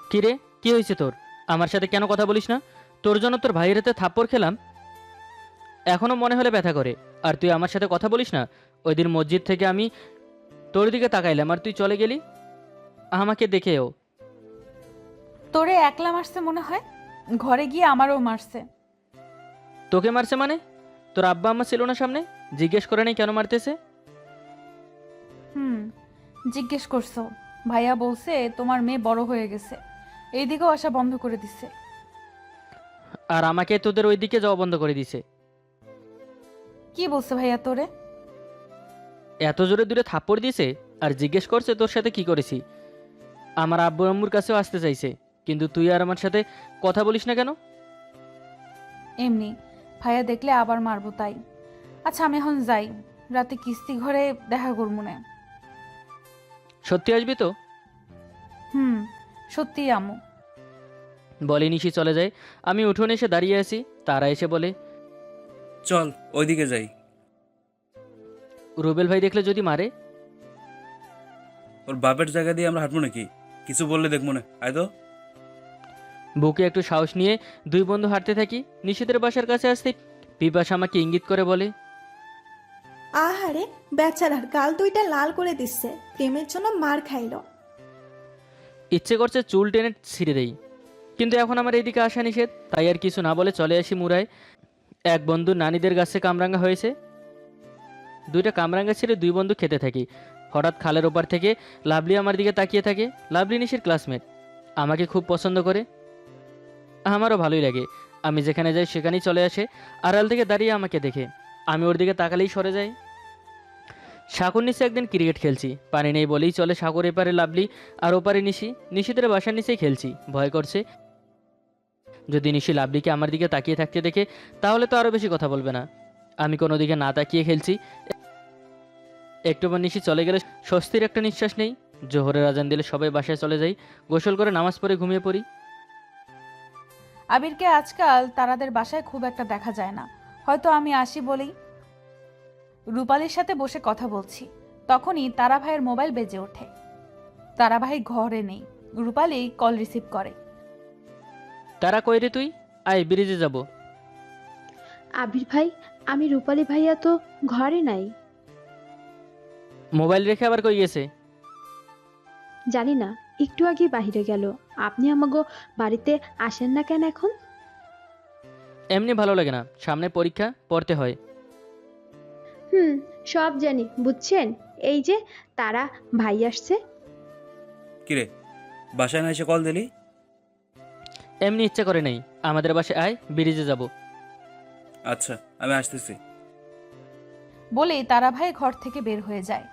কি রে, কি হয়েছে তোর? আমার সাথে কেন কথা বলিস না? তোর জন্য তোর ভাইয়ের হাতে থাপ্পড় খেলাম, এখনো মনে হলে ব্যথা করে। আর তুই আমার সাথে কথা বলিস না? ওই দিন মসজিদ থেকে আমি তোর দিকে তাকাইলাম আর তুই চলে গেলি আমাকে দেখেও। তোরে একলা মারছে মনে হয়, ঘরে গিয়ে আমারও মারছে। তোকে মারছে মানে? তোর আব্বা আম্মা ছিল না সামনে? জিজ্ঞেস করে নেই কেন মারতেছে? হুম, জিজ্ঞেস করছো। ভাইয়া বলছে তোমার মেয়ে বড় হয়ে গেছে, এইদিকেও আসা বন্ধ করে দিছে। আর আমাকে তোদের ওই দিকে যাওয়া বন্ধ করে দিছে। কি বলছে ভাইয়া তোরে? এত জোরে দূরে থাপ্পড় দিয়েছে আর জিজ্ঞেস করছে তোর সাথে কি করেছি। আমার আব্বু আম্মুর কাছেও আসতে চাইছে, কিন্তু তুই আর আমার সাথে কথা বলিস না কেন? এমনি, ভাইয়া দেখলে আবার মারবো তাই। আচ্ছা আমি এখন যাই, রাতে কিস্তি ঘরে দেখা করবো না। সত্যি আসবি তো? হুম, সত্যি আম্মু। বলে নিশি চলে যায়। আমি উঠোনে এসে দাঁড়িয়ে আছি, তারা এসে বলে, চল ওইদিকে যাই। রুবেল ভাই দেখলে যদি মারে? ওর বাপের জায়গা দিয়ে আমরা হাঁটবো নাকি? কিছু বললে দেখবো না, আয় তো। বুকে একটু সাহস নিয়ে দুই বন্ধু হাঁটতে থাকি। নিশিতের বাসার কাছে আসতে পিপাসা আমাকে ইঙ্গিত করে বলে, আহারে, বেচারার গাল দুইটা লাল করে দিচ্ছে, প্রেমের জন্য মার খাইলো। ইচ্ছে করছে চুল টেনে ছিঁড়ে দেই, কিন্তু এখন আমার এইদিকে আসা নিষেধ, তাই আর কিছু না বলে চলে আসি মুড়ায়। এক বন্ধু নানিদের গাছে কামরাঙ্গা হয়েছে, দুইটা কামরাঙ্গা ছেড়ে দুই বন্ধু খেতে থাকি। হঠাৎ খালের ওপার থেকে লাভলি আমার দিকে তাকিয়ে থাকে। লাভলি নিশির ক্লাসমেট, আমাকে খুব পছন্দ করে, আমারও ভালোই লাগে। আমি যেখানে যাই সেখানেই চলে আসে, আড়াল থেকে দাঁড়িয়ে আমাকে দেখে। আমি ওর দিকে তাকালেই সরে যাই। সাগর নিচে একদিন ক্রিকেট খেলছি, পানি নেই বলেই চলে সাগর এপারে লাভলি আর ওপারে নিশি। নিশিদের বাসার নিচেই খেলছি, ভয় করছে যদি নিশি লাভলিকে আমার দিকে তাকিয়ে থাকতে দেখে তাহলে তো আরও বেশি কথা বলবে না। আমি কোনো দিকে না তাকিয়ে খেলছি। একটু পর নিশি চলে গেলে স্বস্তির একটা নিঃশ্বাস নেই। জোহরের আজান দিলে সবাই বাসায় চলে যাই, গোসল করে নামাজ পড়ে ঘুমিয়ে পড়ি। আবিরকে আজকাল তারাদের বাসায় খুব একটা দেখা যায় না, হয়তো আমি আসি বলেই। রূপালীর সাথে বসে কথা বলছি, তখনই তারা ভাইয়ের মোবাইল বেজে ওঠে। তারা ভাই ঘরে নেই, রূপালী কল রিসিভ করে। তারা কই রে তুই? আয় ব্রিজে যাব। আবির ভাই, আমি রূপালী ভাইয়া তো ঘরে নাই। মোবাইল রেখে আবার কই গেছে? জানি না, একটু আগে বাইরে গেল। আপনি আমাগো বাড়িতে আসেন না কেন এখন? এমনি ভালো লাগে না, সামনে পরীক্ষা, পড়তে হয়। হুম, সব জানি, বুঝছেন। এই যে তারা ভাই আসছে। কিরে, বাসায় না এসে কল দিলি? এমনি ইচ্ছা করে নেই, আমাদের বাসায় আয়, ব্রিজে যাব। আচ্ছা, আমি আসতেছি। বলেই তারা ভাই ঘর থেকে বের হয়ে যায়।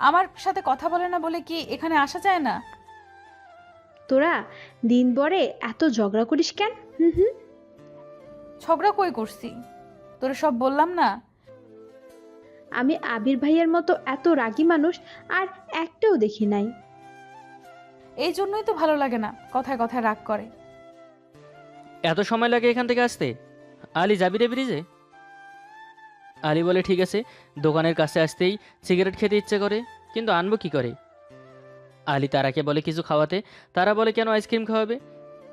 আমার সাথে কথা বলে না বলে কি এখানে আসা যায় না? তোরা দিন পরে এত ঝগড়া করিস কেন? হুম হুম। ঝগড়া কই করছি? তোরে সব বললাম না। আমি আবির ভাইয়ের মতো এত রাগী মানুষ আর একটাও দেখি নাই। এই জন্যই তো ভালো লাগে না, কথায় কথায় রাগ করে। এত সময় লাগে এখান থেকে আসতে? আলি যাবি রে ব্রিজে? আলী বলে ঠিক আছে। দোকানের কাছে আসতেই সিগারেট খেতে ইচ্ছে করে, কিন্তু আনবো কি করে? আলী তারাকে বলে কিছু খাওয়াতে, তারা বলে কেন আইসক্রিম খাওয়াবে?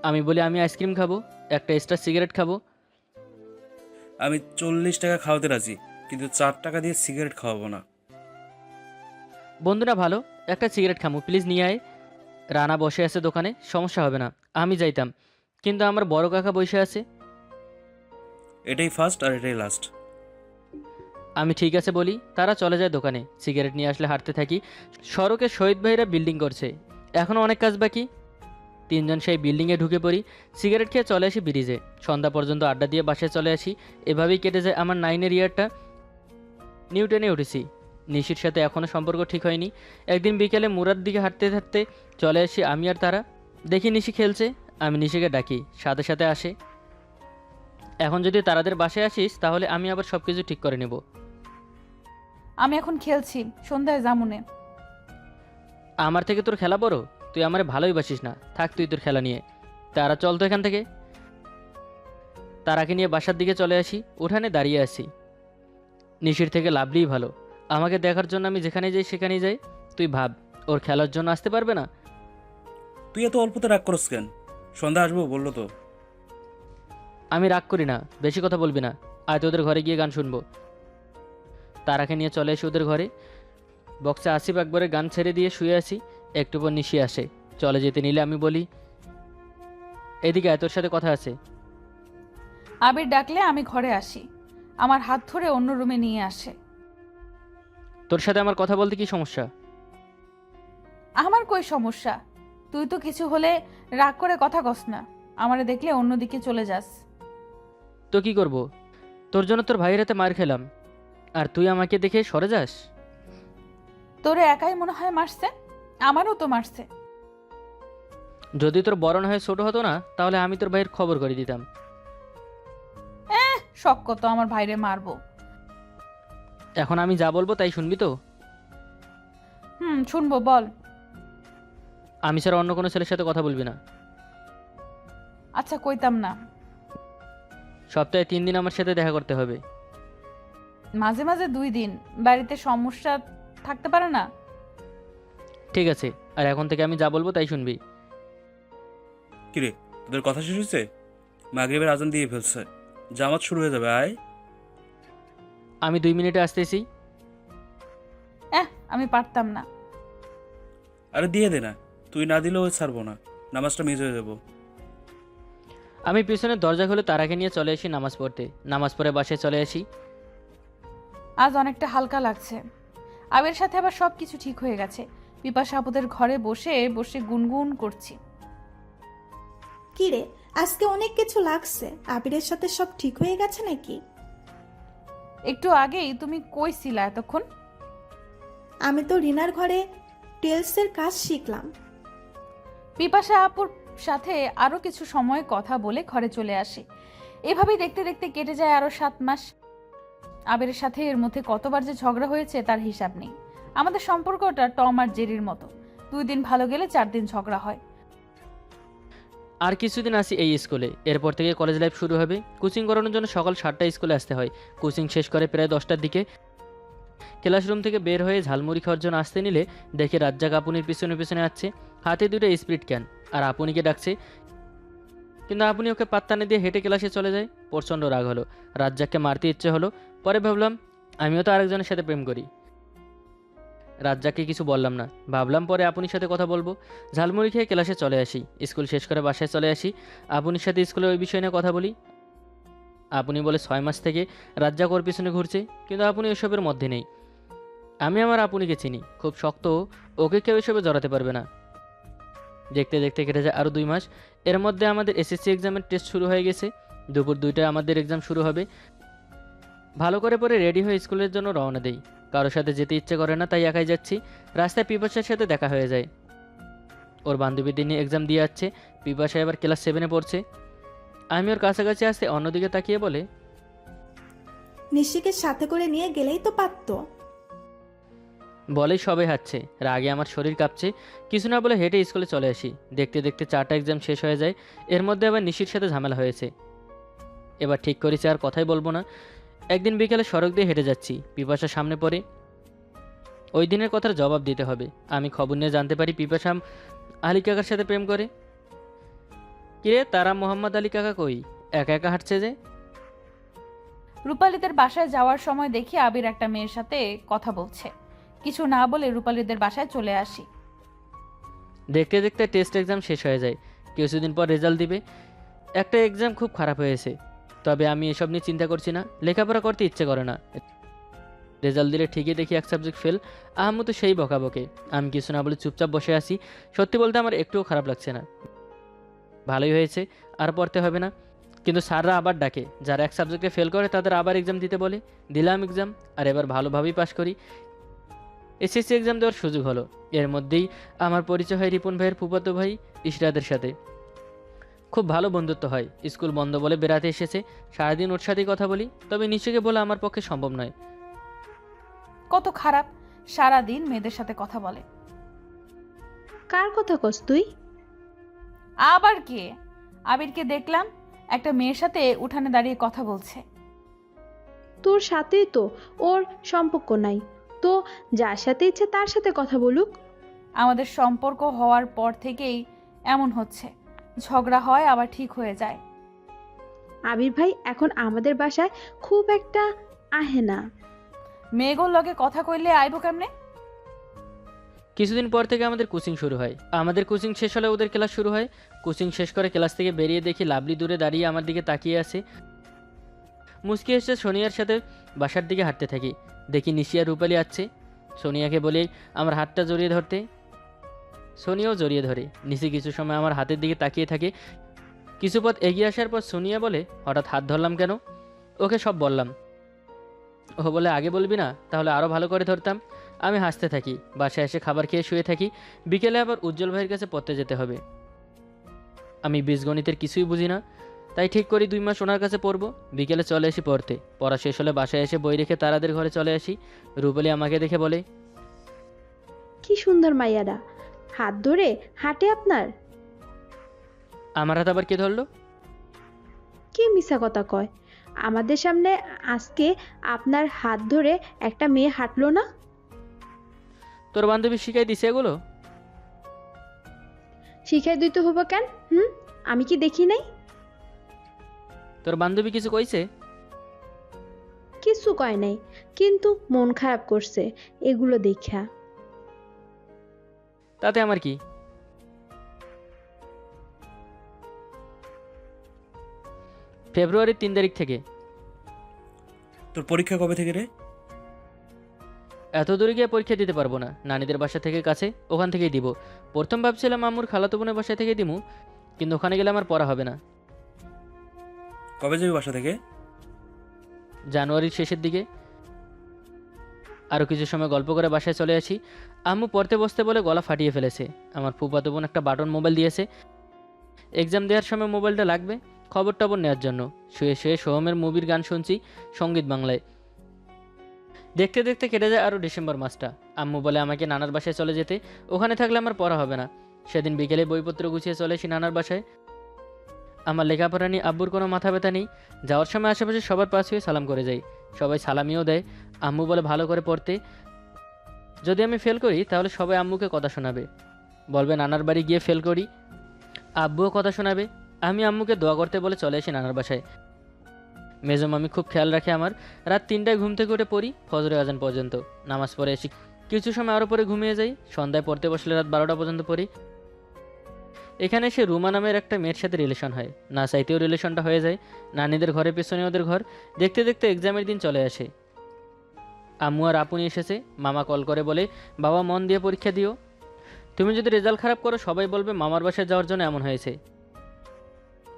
আমি বলি আমি আইসক্রিম খাবো, একটা এক্সট্রা সিগারেট খাবো। আমি 40 টাকা খাওয়াতে রাজি, কিন্তু 4 টাকা দিয়ে সিগারেট খাওয়াবো না। বন্ধুরা ভালো, একটা সিগারেট খামু, প্লিজ নিয়ে আয়। রানা বসে আছে দোকানে, সমস্যা হবে না, আমি যাইতাম, কিন্তু আমার বড় কাকা বসে আছে। এটাই ফার্স্ট আর এটাই লাস্ট। আমি ঠিক আছে বলি, তারা চলে যায় দোকানে। সিগারেট নিয়ে আসলে হাঁটতে থাকি। সড়কে শহীদ ভাইরা বিল্ডিং করছে, এখনও অনেক কাজ বাকি। তিনজন সেই বিল্ডিংয়ে ঢুকে পড়ি, সিগারেট খেয়ে চলে আসি ব্রিজে। সন্ধ্যা পর্যন্ত আড্ডা দিয়ে বাসায় চলে আসি। এভাবেই কেটে যায় আমার 9-এর ইয়ারটা। নিউটনে উঠেছি। নিশির সাথে এখনও সম্পর্ক ঠিক হয়নি। একদিন বিকেলে মুরার দিকে হাঁটতে হাঁটতে চলে আসি আমি আর তারা। দেখি নিশি খেলছে, আমি নিশিকে ডাকি, সাথে সাথে আসে। এখন যদি তারাদের বাসায় আসিস তাহলে আমি আবার সব কিছু ঠিক করে নেব। আমি এখন খেলছি, সন্ধ্যায় জামুনে। আমার থেকে তোর খেলা বড়? তুই আমারে ভালোই বাসিস না, থাক তুই তোর খেলা নিয়ে। তারা চল তো এখান থেকে। তারাকে নিয়ে বাসার দিকে চলে আসি, উঠানে দাঁড়িয়ে আছি। নিশির থেকে লাভলিই ভালো, আমাকে দেখার জন্য আমি যেখানে যাই সেখানেই যাই। তুই ভাব, ওর খেলার জন্য আসতে পারবে না? তুই এত অল্পতে রাগ করস কেন? সন্ধ্যা আসবো বললো তো। আমি রাগ করি না, বেশি কথা বলবি না। আজ ওদের ঘরে গিয়ে গান শুনবো। তারাকে নিয়ে চলে এসে ওদের ঘরে বক্সে আসিফ আকবরের গান ছেড়ে দিয়ে শুয়ে আছি। একটু পর নিশি আসে। চলে যেতে নিলে আমি বলি, এদিকে আয়, তোর সাথে কথা আছে। আবির ডাকলে আমি ঘরে আসি। আমার হাত ধরে অন্য রুমে নিয়ে আসে। তোর সাথে আমার কথা বলতে কি সমস্যা? আমার কই সমস্যা? তুই তো কিছু হলে রাগ করে কথা কস না, আমারে দেখলে অন্যদিকে চলে যাস। তো কি করব? তোর জন্য তোর ভাইয়ের হাতে মার খেলাম, আর তুই আমাকে দেখে সরে যাস? তোরে একাই মনে হয় মারছে? আমারও তো মারছে। যদি তোর বড় না হয়ে ছোট হতো না, তাহলে আমি তোর ভাইয়ের খবর করে দিতাম। শখ কত আমার ভাইরে মারবো। এখন আমি যা বলবো তাই শুনবি তো? শুনবো, বল। আমি ছাড়া অন্য কোনো ছেলের সাথে কথা বলবি না। আচ্ছা, কইতাম না। সপ্তাহে 3 দিন আমার সাথে দেখা করতে হবে। মাঝে মাঝে 2 দিন। বাড়িতে সমস্যা থাকতে পারে না? ঠিক আছে, আর এখন থেকে আমি যা বলবো তাই শুনবি। কিরে, তোদের কথা শেষ হয়েছে? মাগরিবের আজান দিয়ে ফেলছে, জামাত শুরু হয়ে যাবে, আয়। আমি 2 মিনিটে আসতেছি। আমি পারতাম না। আরে দিয়ে দে না, তুই না দিলেও ছাড়বো না, নামাজটা মিস হয়ে যাবো। আমি পিছনের দরজা খুলে তারাকে নিয়ে চলে আসি নামাজ পড়তে। নামাজ পড়ে বাসায় চলে আসি। আজ অনেকটা হালকা লাগছে। আবির সাথে আবার সব কিছু ঠিক হয়ে গেছে। পিপাসা আপুদের ঘরে বসে বসে গুনগুন করছি। কিরে, আজকে অনেক কিছু লাগছে। আবিরের সাথে সব ঠিক হয়ে গেছে নাকি? একটু আগেই তুমি কই ছিলা এতক্ষণ? আমি তো রিনার ঘরে টেলসের কাজ শিখলাম। পিপাসা আপুর সাথে আরো কিছু সময় কথা বলে ঘরে চলে আসে। এভাবেই দেখতে দেখতে কেটে যায় আরো 7 মাস। আবিরের সাথে এর মধ্যে কতবার যে ঝগড়া হয়েছে তার হিসাব নেই। আমাদের সম্পর্কটা টম আর জেরির মতো। 2 দিন ভালো গেলে 4 দিন ঝগড়া হয়। আর কিছুদিন আসি এই স্কুলে, এরপর থেকে কলেজ লাইফ শুরু হবে। কোচিং করানোর জন্য সকাল 7টায় স্কুলে আসতে হয়। কোচিং শেষ করে প্রায় 10টার দিকে ক্লাসরুম থেকে বের হয়ে ঝালমুড়ি খাওয়ার জন্য আসতে নিলে দেখে রাজ্জাক আপুনির পিছনে পিছনে আসছে, হাতে 2টা স্পিড ক্যান, আর আপুনিকে ডাকছে। কিন্তু আপনি ওকে পাত্তা না দিয়ে হেঁটে ক্লাসে চলে যায়। প্রচণ্ড রাগ হলো, রাজ্জাককে মারতে ইচ্ছে হলো। পরে ভাবলাম আমিও তো আরেকজনের সাথে প্রেম করি। রাজ্জাককে কিছু বললাম না, ভাবলাম পরে আপুনির সাথে কথা বলবো। ঝালমুড়ি খেয়ে ক্লাসে চলে আসি। স্কুল শেষ করে বাসায় চলে আসি। আপুনির সাথে স্কুলের ওই বিষয় নিয়ে কথা বলি। আপনি বলে 6 মাস থেকে রাজ্জাক ওর পিছনে ঘুরছে, কিন্তু আপনি এসবের মধ্যে নেই। আমি আমার আপুনিকে চিনি, খুব শক্ত, ওকে কেউ এসবে জড়াতে পারবে না। দেখতে দেখতে কেটে যায় আরও 2 মাস। এর মধ্যে আমাদের এসএসসি এক্সামের টেস্ট শুরু হয়ে গেছে। দুপুর 2টায় আমাদের এক্সাম শুরু হবে। ভালো করে পরে রেডি হয়ে স্কুলের জন্য রওনা দেই। কারোর সাথে যেতে ইচ্ছে করে না, তাই একাই যাচ্ছি। রাস্তায় পিপাসার সাথে দেখা হয়ে যায়। ওর বান্ধবীদের নিয়ে এক্সাম দিয়ে যাচ্ছে। পিপাসা এবার ক্লাস 7-এ পড়ছে। আমি ওর কাছাকাছি আসতে অন্যদিকে তাকিয়ে বলে, নিশিকে সাথে করে নিয়ে গেলেই তো পারতো। বলেই সবে হাঁটছে। রাগে আমার শরীর কাঁপছে। কিছু না বলে হেঁটে স্কুলে চলে আসি। দেখতে দেখতে 4টা এক্সাম শেষ হয়ে যায়। এর মধ্যে আবার নিশির সাথে ঝামেলা হয়েছে। এবার ঠিক করেছি আর কথাই বলবো না। একদিন বিকেলে সড়ক দিয়ে হেঁটে যাচ্ছি, পিপাসা সামনে পড়ে। ওই দিনের কথার জবাব দিতে হবে। আমি খবর নিয়ে জানতে পারি পিপাসা আলী কাকার সাথে প্রেম করে। কিরে, তারা মোহাম্মদ আলী কাকা কই? একা একা হাঁটছে যে? রূপালীদের বাসায় যাওয়ার সময় দেখি আবির একটা মেয়ের সাথে কথা বলছে। কিছু না বলে রূপালীদের বাসায় চলে আসি। দেখতে দেখতে টেস্ট এক্সাম শেষ হয়ে যায়। কিছুদিন পর রেজাল্ট দিবে। একটা এক্সাম খুব খারাপ হয়েছে, তবে আমি এসব নিয়ে চিন্তা করছি না। লেখাপড়া করতে ইচ্ছে করে না। রেজাল্ট দিলে ঠিকই দেখি এক সাবজেক্ট ফেল। আহমু তো সেই বকাবকে। আমি কিছু না বলে চুপচাপ বসে আছি। সত্যি বলতে আমার একটুও খারাপ লাগছে না। ভালোই হয়েছে, আর পড়তে হবে না। কিন্তু স্যাররা আবার ডাকে, যারা এক সাবজেক্টে ফেল করে তাদের আবার এক্সাম দিতে বলে। দিলাম এক্সাম, আর এবার ভালোভাবেই পাশ করি। এসএসসি এক্সাম দেওয়ার সুযোগ হলো। এর মধ্যেই আমার পরিচয় হয় রিপন ভাইয়ের ফুফাতো ভাই ইশরাদের সাথে। খুব ভালো বন্ধুত্ব হয়। স্কুল বন্ধ বলে বেড়াতে এসেছে। সারাদিন ওর সাথেই কথা বলি, তবে নিশ্চয়ই বলে আমার পক্ষে সম্ভব নয়। কত খারাপ, সারা দিন মেয়েদের সাথে কথা বলে। কার কথা কস তুই? আবার কে? আবিরকে দেখলাম একটা মেয়ের সাথে উঠানে দাঁড়িয়ে কথা বলছে। তোর সাথেই তো ওর সম্পর্ক নাই, তো যার সাথে ইচ্ছে তার সাথে কথা বলুক। আমাদের সম্পর্ক হওয়ার পর থেকেই এমন হচ্ছে। ঝগড়া হয় আবার ঠিক হয়ে যায়। আবির ভাই এখন আমাদের বাসায় খুব একটা আহে না। মেয়েগুলোর লগে কথা কইলে আইব কেমনে? কিছুদিন পর থেকে আমাদের কোচিং শুরু হয়। আমাদের কোচিং শেষ হলে ওদের ক্লাস শুরু হয়। কোচিং শেষ করে ক্লাস থেকে বেরিয়ে দেখি লাভলি দূরে দাঁড়িয়ে আমার দিকে তাকিয়ে আছে। মুচকি এসে সোনিয়ার সাথে বাসার দিকে হাঁটতে থাকি। দেখি নিশি আর রূপালি আসছে। সোনিয়াকে বলি আমার হাতটা জড়িয়ে ধরতে। সোনিয়াও জড়িয়ে ধরে। নিশি কিছু সময় আমার হাতের দিকে তাকিয়ে থাকে। কিছু পথ এগিয়ে আসার পর সোনিয়া বলে হঠাৎ হাত ধরলাম কেন? ওকে সব বললাম। ও বলে আগে বলবি না, তাহলে আরও ভালো করে ধরতাম। আমি হাসতে থাকি। বাসায় এসে খাবার খেয়ে শুয়ে থাকি। বিকেলে আবার উজ্জ্বল ভাইয়ের কাছে পড়তে যেতে হবে। আমি বীজগণিতের কিছুই বুঝি না, তাই ঠিক করি 2 মাস ওনার কাছে পড়বো। বিকেলে চলে আসি পড়তে। পড়া শেষ হলে বাসায় এসে বই রেখে তারাদের ঘরে চলে আসি। রূপালী আমাকে দেখে বলে কি সুন্দর মাইয়ারা, হাত ধরে হাঁটে আপনার। আমার হাত আবার কে ধরলো? কি মিছা কথা কয়, আমাদের সামনে আজকে আপনার হাত ধরে একটা মেয়ে হাঁটলো না। তোর বান্ধবী শিখাই দিছে এগুলো? শিখাই দিতে হবো কেন? আমি কি দেখি নাই? তোর বান্ধবী কিছু কইছে? কিছু কয় নাই, কিন্তু মন খারাপ করছে এগুলো দেখা। তাতে আমার কি? ফেব্রুয়ারির 3 তারিখ থেকে। তোর পরীক্ষা কবে থেকে রে? এত দূরে গিয়ে পরীক্ষা দিতে পারবো না। নানিদের বাসা থেকে কাছে, ওখান থেকেই দিব। প্রথম ভাবছিলাম আম্মুর খালাতো বোনের বাসা থেকে দিমু, কিন্তু ওখানে গেলে আমার পড়া হবে না। কবে যাবি বাসা থেকে? জানুয়ারির শেষের দিকে। আরও কিছু সময় গল্প করে বাসায় চলে আসি। আম্মু পড়তে বসতে বলে গলা ফাটিয়ে ফেলেছে। আমার ফুফাতো বোন একটা বাটন মোবাইল দিয়েছে। এক্সাম দেওয়ার সময় মোবাইলটা লাগবে খবর টবর নেওয়ার জন্য। শুয়ে শুয়ে সোহমের মুভির গান শুনছি সঙ্গীত বাংলায়। দেখতে দেখতে কেটে যায় আরও ডিসেম্বর মাসটা। আম্মু বলে আমাকে নানার বাসায় চলে যেতে, ওখানে থাকলে আমার পড়া হবে না। সেদিন বিকেলে বইপত্র গুছিয়ে চলে আসি নানার বাসায়। আমার লেখাপড়া নিয়ে আব্বুর কোনো মাথা ব্যথা নেই। যাওয়ার সময় আশেপাশে সবার পাশ হয়ে সালাম করে যাই। সবাই সালামিও দেয়। আম্মু বলে ভালো করে পড়তে, যদি আমি ফেল করি তাহলে সবাই আম্মুকে কথা শোনাবে, বলবে নানার বাড়ি গিয়ে ফেল করি। আব্বুও কথা শোনাবে। আমি আম্মুকে দোয়া করতে বলে চলে আসি নানার বাসায়। মেজো মামি খুব খেয়াল রাখে আমার। রাত 3টায় ঘুম থেকে উঠে পড়ি ফজরে আজান পর্যন্ত। নামাজ পড়ে এসে কিছু সময় আরও পরে ঘুমিয়ে যাই। সন্ধ্যায় পড়তে বসলে রাত 12টা পর্যন্ত পড়ি। এখানে এসে রুমা নামের একটা মেয়ের সাথে রিলেশন হয়। না চাইতেও রিলেশনটা হয়ে যায়। নানিদের ঘরের পেছনে ওদের ঘর। দেখতে দেখতে এক্সামের দিন চলে আসে। আম্মু আর আপনি এসেছে। মামা কল করে বলে বাবা মন দিয়ে পরীক্ষা দিও, তুমি যদি রেজাল্ট খারাপ করো সবাই বলবে মামার বাসায় যাওয়ার জন্য এমন হয়েছে।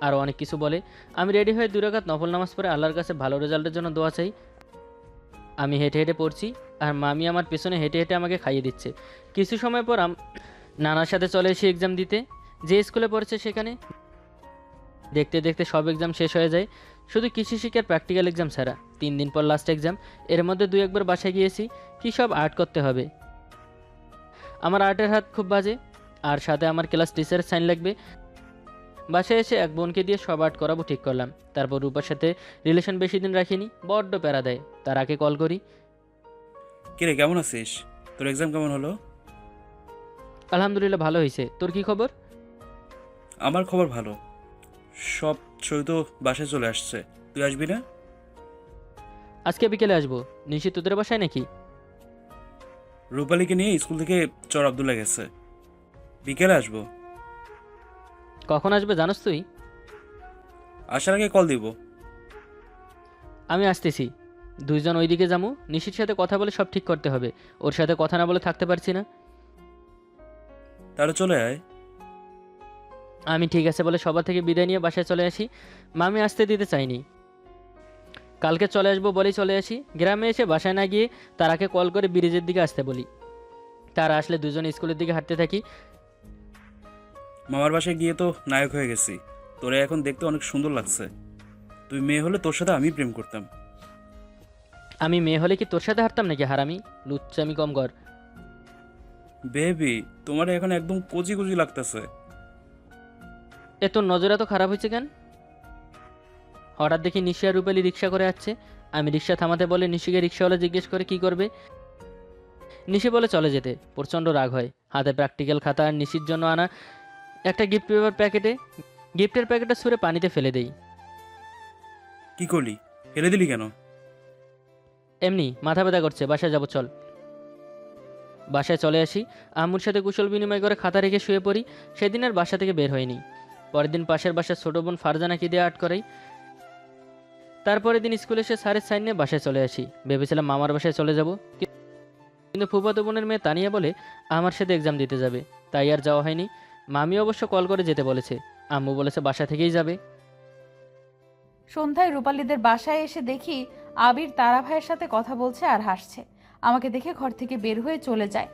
আরও অনেক কিছু বলে। আমি রেডি হয়ে 2 রাকাত নফল নামাজ পড়ে আল্লাহর কাছে ভালো রেজাল্টের জন্য দোয়া চাই। আমি হেঁটে হেঁটে পড়ছি আর মামি আমার পেছনে হেঁটে হেঁটে আমাকে খাইয়ে দিচ্ছে। কিছু সময় পর নানার সাথে চলে এসে এক্সাম দিতে। যে স্কুলে পড়ছে সেখানে। দেখতে দেখতে সব এক্সাম শেষ হয়ে যায়, শুধু কৃষি শিক্ষার প্র্যাকটিক্যাল এক্সাম ছাড়া। 3 দিন পর লাস্ট এক্সাম। এর মধ্যে 2-1 বার বাসায় গিয়েছি। কী সব আর্ট করতে হবে। আমার আর্টের হাত খুব বাজে, আর সাথে আমার ক্লাস টিচারের সাইন লাগবে। বাসায় এসে এক বোনকে দিয়ে সব আর্ট করাবো ঠিক করলাম। তারপর রূপার সাথে রিলেশন বেশি দিন রাখিনি, বড্ড প্যারা দেয়। তার আগে কল করি। কিরে কেমন আছিস? তোর এক্সাম কেমন হলো? আলহামদুলিল্লাহ ভালো হয়েছে। তোর কি খবর? আমার খবর ভালো। সব ছবি তো বাসায় চলে আসছে, তুই আসবি না? আজকে বিকেলে আসবো। নিশ্চিত তোদের বাসায় নাকি? রূপালীকে নিয়ে স্কুল থেকে চর আবদুল্লা গেছে, বিকেলে আসবো। কখন আসবে জানোস তুই? আসার আগে কল দিব। আমি আসতেছি। 2 জন ওইদিকে যাবো। নিশির সাথে কথা বলে সব ঠিক করতে হবে। ওর সাথে কথা না বলে থাকতে পারছি না। তাহলে চলে আয়। আমি ঠিক আছে বলে সবার থেকে বিদায় নিয়ে বাসায় চলে আসি। মামি আসতে দিতে চাইনি। কালকে চলে আসবো বলেই চলে আসি। গ্রামে এসে বাসায় না গিয়ে তারাকে কল করে ব্রিজের দিকে আসতে বলি। তারা আসলে 2 জন স্কুলের দিকে হাঁটতে থাকি। মামার বাসায় গিয়ে তো নায়ক হয়ে গেছি। তোরে এখন দেখতে অনেক সুন্দর লাগছে। তুই মেয়ে হলে তোর সাথে আমি প্রেম করতাম। আমি মেয়ে হলে কি তোর সাথে হাঁটতাম নাকি হারামি? লুচ্চামি কম কর। বেবি, তোমার এখন একদম কচি কচি লাগতেছে। এ তোর নজর এত খারাপ হয়েছে কেন? হঠাৎ দেখি নিশি আর রূপালী রিক্সা করে আসছে। আমি রিক্সা থামাতে বলে নিশিকে রিক্সাওয়ালা জিজ্ঞেস করে কি করবে। নিশি বলে চলে যেতে। প্রচণ্ড রাগ হয়। হাতে প্র্যাকটিক্যাল খাতা আর নিশির জন্য আনা একটা গিফট পেপার প্যাকেটে গিফটের প্যাকেটটা ছুঁড়ে পানিতে ফেলে দেই। কি করলি? ফেলে দিলি কেন? এমনি মাথা ব্যথা করছে, বাসায় যাব চল। বাসায় চলে আসি, আম্মুর সাথে কুশল বিনিময় করে খাতা রেখে শুয়ে পড়ি। সেদিন আর বাসা থেকে বের হয়নি। পরের দিন পাশের বাসার ছোটো বোন ফারজানাকে দিয়ে আর্ট করাই। তারপরের দিন স্কুলে এসে স্যারের সাইন নিয়ে বাসায় চলে আসি। ভেবেছিলাম মামার বাসায় চলে যাব, কিন্তু ফুফাতো বোনের মেয়ে তানিয়া বলে আমার সাথে এক্সাম দিতে যাবে, তাই আর যাওয়া হয়নি। মামি অবশ্য কল করে যেতে বলেছে, আম্মু বলেছে বাসা থেকেই যাবে। সন্ধ্যায় রূপালীদের বাসায় এসে দেখি আবির তারা ভাইয়ের সাথে কথা বলছে আর হাসছে। আমাকে দেখে ঘর থেকে বের হয়ে চলে যায়।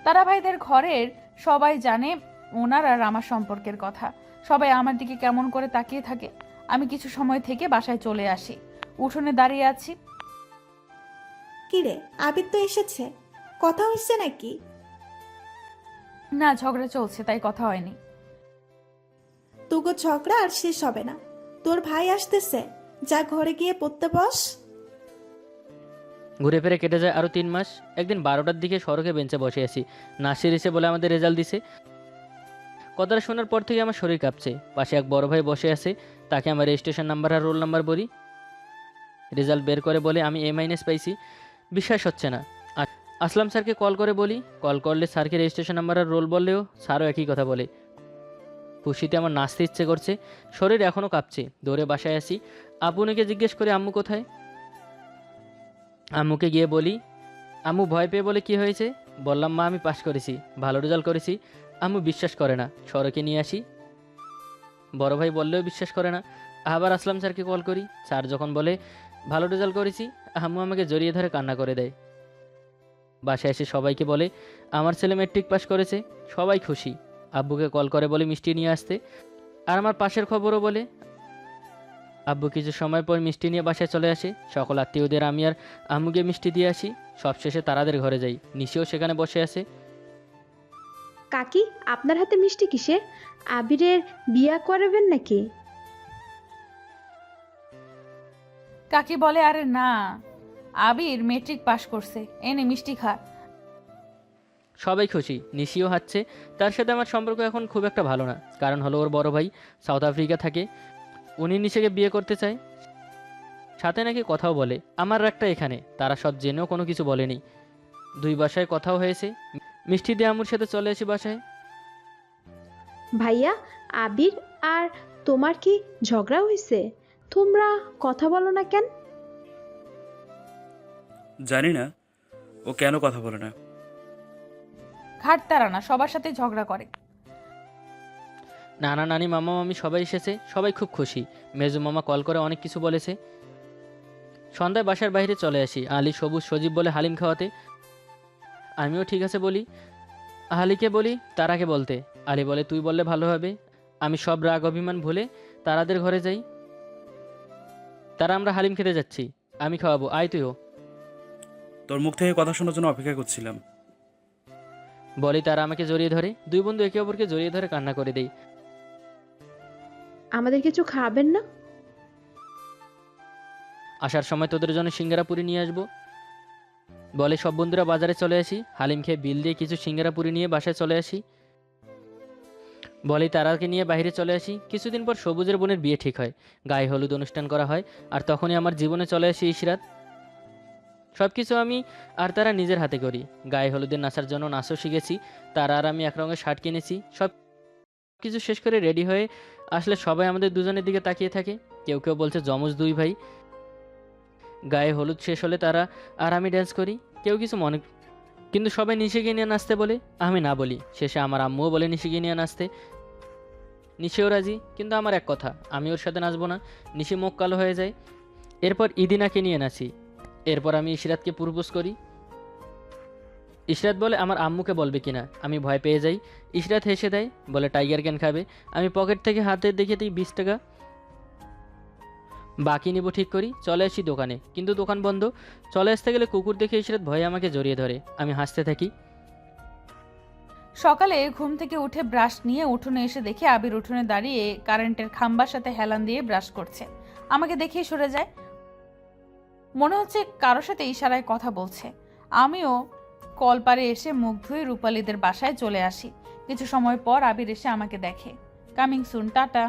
তারা ভাইদের ঘরের সবাই জানে ওনার আর আমার সম্পর্কের কথা। সবাই আমার দিকে কেমন করে তাকিয়ে থাকে। আমি কিছু সময় থেকে বাসায় চলে আসি। উঠোনে দাঁড়িয়ে আছি। কিরে, আবির তো এসেছে, কথা হচ্ছে নাকি? না, ঝগড়া চলছে তাই কথা হয়নি। তোগো ঝগড়া আর শেষ হবে না। তোর ভাই আসতেছে, যা ঘরে গিয়ে পড়তে বস। ঘুরে ফিরে কেটে যায় আরও 3 মাস। একদিন 12টার দিকে সড়কে বেঞ্চে বসে আছি। নাসির এসে বলে আমাদের রেজাল্ট দিছে। কথাটা শোনার পর থেকে আমার শরীর কাঁপছে। পাশে এক বড় ভাই বসে আছে, তাকে আমার রেজিস্ট্রেশন নাম্বার আর রোল নাম্বার বলি। রেজাল্ট বের করে বলে আমি A- পাইছি। বিশ্বাস হচ্ছে না। আর আসলাম স্যারকে কল করে বলি, কল করলে স্যারকে রেজিস্ট্রেশন নাম্বার আর রোল বললেও স্যারও একই কথা বলে। খুশিতে আমার নাচতে ইচ্ছে করছে, শরীর এখনও কাঁপছে। দৌড়ে বাসায় আসি, আপুনিকে জিজ্ঞেস করে আম্মু কোথায়। আম্মুকে গিয়ে বলি, আম্মু ভয় পেয়ে বলে কি হয়েছে। বললাম মা আমি পাশ করেছি, ভালো রেজাল্ট করেছি। আম্মু বিশ্বাস করে না, সড়কে নিয়ে আসি। বড় ভাই বললেও বিশ্বাস করে না। আবার আসলাম স্যারকে কল করি। স্যার যখন বলে ভালো রেজাল্ট করেছি, আম্মু আমাকে জড়িয়ে ধরে কান্না করে দেয়। বাসায় এসে সবাইকে বলে আমার ছেলে মেট্রিক পাস করেছে। সবাই খুশি। আব্বুকে কল করে বলে মিষ্টি নিয়ে আসতে। আর আমার পাশের খবরও বলে। আব্বু কিছু সময় পর মিষ্টি নিয়ে বাসায় চলে আসে। সকল আত্মীয়দের আমি আর আম্মুকে মিষ্টি দিয়ে আসি। সবশেষে তারাদের ঘরে যাই। নিশিও সেখানে বসে আছে। কাকি, আপনার হাতে মিষ্টি কিসের? আবিরের বিয়া করাবেন নাকি? কাকি বলে আরে না, আবির মেট্রিক পাশ করছে, এনে মিষ্টি খা। সবাই খুশি, নিশিও হাঁটছে। তার সাথে আমার সম্পর্ক এখন খুব একটা ভালো না। কারণ হলো ওর বড় ভাই সাউথ আফ্রিকা থাকে, উনি নিশিকে বিয়ে করতে চায়। সাথে নাকি কথাও বলে। আমার রাগটা এখানে, তারা সব জেনেও কোনো কিছু বলেনি। 2 বাসায় কথাও হয়েছে। মিষ্টি দিয়ে আম্মুর সাথে চলে আসি বাসায়। ভাইয়া, আবির আর তোমার কি ঝগড়া হয়েছে? তোমরা কথা বলো না কেন? জানি না ও কেন কথা বলে না। ঘাট তারা না, সবার সাথে ঝগড়া করে। নানা নানি মামা মামি সবাই এসেছে, সবাই খুব খুশি। মেজু মামা কল করে অনেক কিছু বলেছে। সন্ধ্যায় বাসার বাইরে চলে আসি আলী, সবুজ, সজীব বলে হালিম খাওয়াতে। আমিও ঠিক আছে বলি। আলীকে বলি তারাকে বলতে। আলী বলে তুই বললে ভালো হবে। আমি সব রাগ অভিমান ভুলে তারাদের ঘরে যাই। তারা আমরা হালিম খেতে যাচ্ছি, আমি খাওয়াবো, আয় তুইও। তোর মুখ থেকে কথা শোনার জন্য অপেক্ষা করছিলাম। বলি তারা আমাকে জড়িয়ে ধরে। 2 বন্ধু একে অপরকে জড়িয়ে ধরে কান্না করে দেই। আমাদের কিছু খাবেন না? আসার সময় তোদের জন্য সিঙ্গারা পুরি নিয়ে আসবো। বলে সব বন্ধুরা বাজারে চলে আসি। হালিম খেয়ে বিল দিয়ে কিছু সিঙ্গারা পুরি নিয়ে বাসায় চলে আসি। বলি তারাকে নিয়ে বাইরে চলে আসি। কিছুদিন পর সবুজের বোনের বিয়ে ঠিক হয়। গায়ে হলুদ অনুষ্ঠান করা হয়। আর তখনই আমার জীবনে চলে আসি ইশরাত। সব কিছু আমি আর তারা নিজের হাতে করি। গায়ে হলুদের নাচার জন্য নাচও শিখেছি। তারা আর আমি এক রঙের শার্ট কিনেছি। সব কিছু শেষ করে রেডি হয়ে আসলে সবাই আমাদের দুজনের দিকে তাকিয়ে থাকে। কেউ কেউ বলছে যমজ 2 ভাই। গায়ে হলুদ শেষ হলে তারা আর আমি ড্যান্স করি। কেউ কিছু মনে, কিন্তু সবাই নিশিকে নিয়ে নাচতে বলে, আমি না বলি। শেষে আমার আম্মুও বলে নিশিকে নিয়ে নাচতে। নিশিও রাজি, কিন্তু আমার এক কথা, আমি ওর সাথে নাচবো না। নিশি মুখ কালো হয়ে যায়। এরপর ইদিনাকে নিয়ে নাচি। এরপর আমি ইশরাতকে প্রপোজ করি। ইশরাত বলে আমার আম্মুকে বলবে কিনা। আমি ভয় পেয়ে যাই। ইশরাত হেসে দেয়, বলে টাইগার ক্যান খাবে। আমি পকেট থেকে হাতে দেখে দিই 20 টাকা। বাকি নিব ঠিক করি। চলে আসি দোকানে, কিন্তু দোকান বন্ধ। চলে আসতে গেলে কুকুর দেখে ইশরাত ভয়ে আমাকে জড়িয়ে ধরে। আমি হাসতে থাকি। সকালে ঘুম থেকে উঠে ব্রাশ নিয়ে উঠোনে এসে দেখি আবির উঠোনে দাঁড়িয়ে কারেন্টের খাম্বার সাথে হেলান দিয়ে ব্রাশ করছে। আমাকে দেখেই সরে যায়। মনে হচ্ছে কারোর সাথে ইশারায় কথা বলছে। আমিও কলপারে এসে মুখ ধুয়ে রূপালীদের বাসায় চলে আসি। কিছু সময় পর আবির এসে আমাকে দেখে। Coming soon, tata.